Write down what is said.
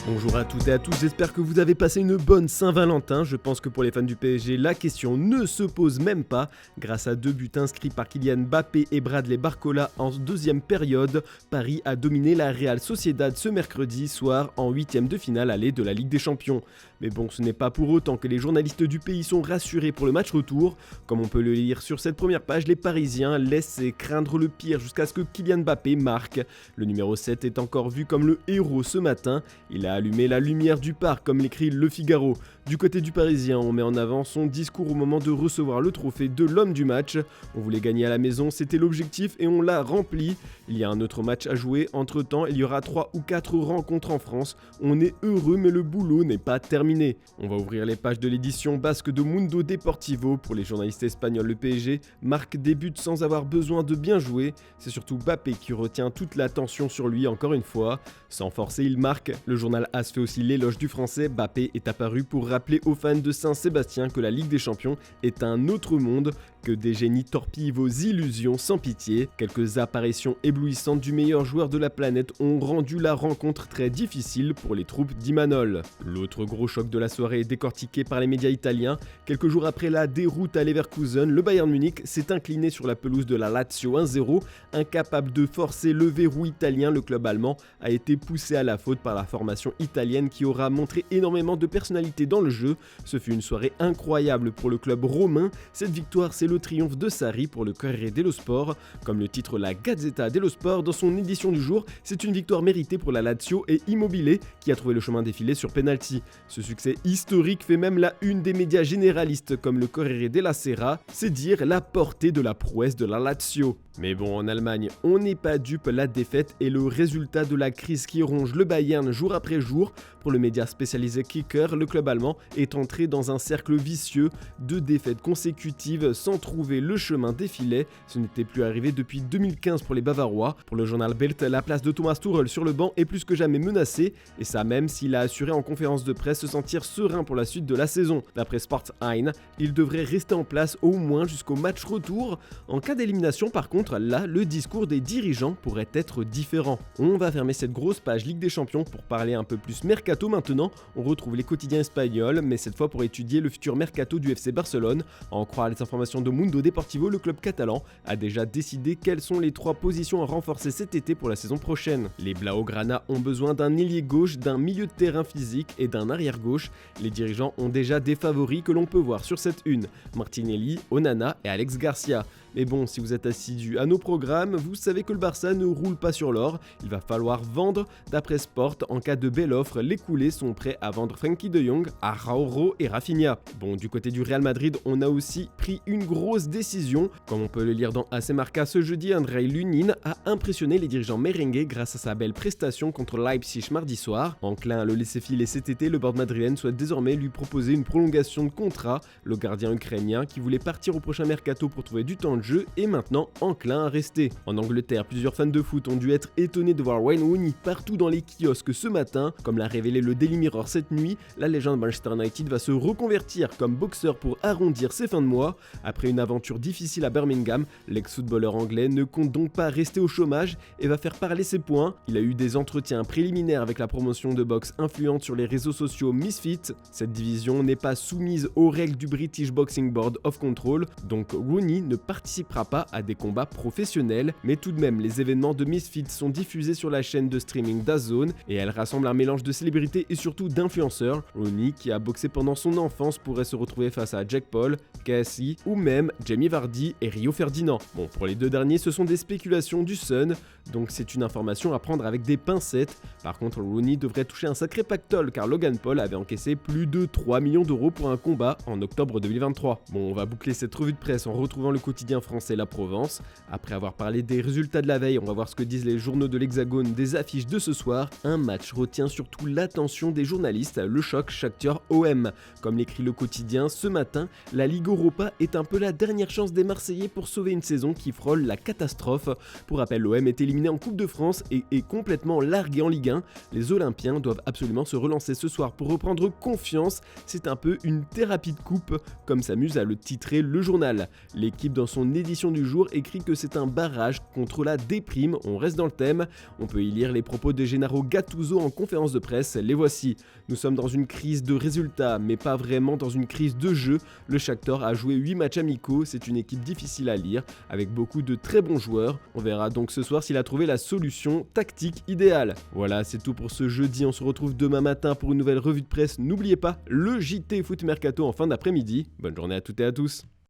Bonjour à toutes et à tous, j'espère que vous avez passé une bonne Saint-Valentin. Je pense que pour les fans du PSG, la question ne se pose même pas. Grâce à 2 buts inscrits par Kylian Mbappé et Bradley Barcola en deuxième période, Paris a dominé la Real Sociedad ce mercredi soir en 8e de finale aller de la Ligue des Champions. Mais bon, ce n'est pas pour autant que les journalistes du pays sont rassurés pour le match retour. Comme on peut le lire sur cette première page, les Parisiens laissent craindre le pire jusqu'à ce que Kylian Mbappé marque. Le numéro 7 est encore vu comme le héros ce matin. Il a allumé la lumière du parc, comme l'écrit Le Figaro. Du côté du Parisien, on met en avant son discours au moment de recevoir le trophée de l'homme du match. On voulait gagner à la maison, c'était l'objectif et on l'a rempli. Il y a un autre match à jouer, entre-temps il y aura 3 ou 4 rencontres en France. On est heureux mais le boulot n'est pas terminé. On va ouvrir les pages de l'édition basque de Mundo Deportivo. Pour les journalistes espagnols, le PSG marque des buts sans avoir besoin de bien jouer. C'est surtout Mbappé qui retient toute l'attention sur lui encore une fois. Sans forcer, il marque. Le journal AS fait aussi l'éloge du français. Mbappé est apparu pour rappeler aux fans de Saint-Sébastien que la Ligue des Champions est un autre monde, que des génies torpillent vos illusions sans pitié. Quelques apparitions éblouissantes du meilleur joueur de la planète ont rendu la rencontre très difficile pour les troupes d'Imanol. L'autre gros choc de la soirée est décortiqué par les médias italiens. Quelques jours après la déroute à Leverkusen, le Bayern Munich s'est incliné sur la pelouse de la Lazio 1-0. Incapable de forcer le verrou italien, le club allemand a été poussé à la faute par la formation italienne qui aura montré énormément de personnalité dans le jeu. Ce fut une soirée incroyable pour le club romain. Cette victoire, c'est le triomphe de Sarri pour le Corriere dello Sport. Comme le titre la Gazzetta dello Sport dans son édition du jour, c'est une victoire méritée pour la Lazio et Immobile qui a trouvé le chemin défilé sur penalty. Ce succès historique fait même la une des médias généralistes comme le Corriere della Sera, c'est dire la portée de la prouesse de la Lazio. Mais bon, en Allemagne, on n'est pas dupe, la défaite est le résultat de la crise qui ronge le Bayern jour après jour. Pour le média spécialisé Kicker, le club allemand est entré dans un cercle vicieux, 2 défaites consécutives sans trouver le chemin des filets. Ce n'était plus arrivé depuis 2015 pour les Bavarois. Pour le journal Bild, la place de Thomas Tuchel sur le banc est plus que jamais menacée, et ça même s'il a assuré en conférence de presse se sentir serein pour la suite de la saison. D'après Sportline, il devrait rester en place au moins jusqu'au match retour. En cas d'élimination par contre, là, le discours des dirigeants pourrait être différent. On va fermer cette grosse page Ligue des Champions pour parler un peu plus mercato maintenant. On retrouve les quotidiens espagnols, mais cette fois pour étudier le futur mercato du FC Barcelone. À en croire les informations de Mundo Deportivo, le club catalan a déjà décidé quelles sont les 3 positions à renforcer cet été pour la saison prochaine. Les Blaugrana ont besoin d'un ailier gauche, d'un milieu de terrain physique et d'un arrière gauche. Les dirigeants ont déjà des favoris que l'on peut voir sur cette une: Martinelli, Onana et Alex Garcia. Mais bon, si vous êtes assidu à nos programmes, vous savez que le Barça ne roule pas sur l'or. Il va falloir vendre. D'après Sport, en cas de belle offre, les coulés sont prêts à vendre Frenkie de Jong, Araujo et Rafinha. Bon, du côté du Real Madrid, on a aussi pris une grosse décision. Comme on peut le lire dans AC Marca ce jeudi, Andrei Lunin a impressionné les dirigeants merengues grâce à sa belle prestation contre Leipzig mardi soir. Enclin à le laisser filer cet été, le board madrilène souhaite désormais lui proposer une prolongation de contrat. Le gardien ukrainien, qui voulait partir au prochain mercato pour trouver du temps de jeu, est maintenant enclin à rester. En Angleterre, plusieurs fans de foot ont dû être étonnés de voir Wayne Rooney partout dans les kiosques ce matin. Comme l'a révélé le Daily Mirror cette nuit, la légende Manchester United va se reconvertir comme boxeur pour arrondir ses fins de mois. Après une aventure difficile à Birmingham, l'ex-footballeur anglais ne compte donc pas rester au chômage et va faire parler ses points. Il a eu des entretiens préliminaires avec la promotion de boxe influente sur les réseaux sociaux Misfit. Cette division n'est pas soumise aux règles du British Boxing Board of Control, donc Rooney ne participera pas à des combats professionnels, mais tout de même les événements de Misfits sont diffusés sur la chaîne de streaming DAZN et elle rassemble un mélange de célébrités et surtout d'influenceurs. Rooney, qui a boxé pendant son enfance, pourrait se retrouver face à Jake Paul, Cassie ou même Jamie Vardy et Rio Ferdinand. Bon, pour les 2 derniers, ce sont des spéculations du Sun, donc c'est une information à prendre avec des pincettes. Par contre, Rooney devrait toucher un sacré pactole car Logan Paul avait encaissé plus de 3 millions d'euros pour un combat en octobre 2023. Bon, on va boucler cette revue de presse en retrouvant le quotidien français La Provence. Après avoir parlé des résultats de la veille, on va voir ce que disent les journaux de l'Hexagone des affiches de ce soir. Un match retient surtout l'attention des journalistes, le choc Shakhtar OM. Comme l'écrit le quotidien, ce matin, la Ligue Europa est un peu la dernière chance des Marseillais pour sauver une saison qui frôle la catastrophe. Pour rappel, l'OM est éliminé en Coupe de France et est complètement largué en Ligue 1. Les Olympiens doivent absolument se relancer ce soir pour reprendre confiance. C'est un peu une thérapie de coupe, comme s'amuse à le titrer le journal. L'équipe dans son son édition du jour écrit que c'est un barrage contre la déprime. On reste dans le thème. On peut y lire les propos de Gennaro Gattuso en conférence de presse. Les voici. Nous sommes dans une crise de résultats, mais pas vraiment dans une crise de jeu. Le Shakhtar a joué 8 matchs amicaux. C'est une équipe difficile à lire, avec beaucoup de très bons joueurs. On verra donc ce soir s'il a trouvé la solution tactique idéale. Voilà, c'est tout pour ce jeudi. On se retrouve demain matin pour une nouvelle revue de presse. N'oubliez pas le JT Foot Mercato en fin d'après-midi. Bonne journée à toutes et à tous.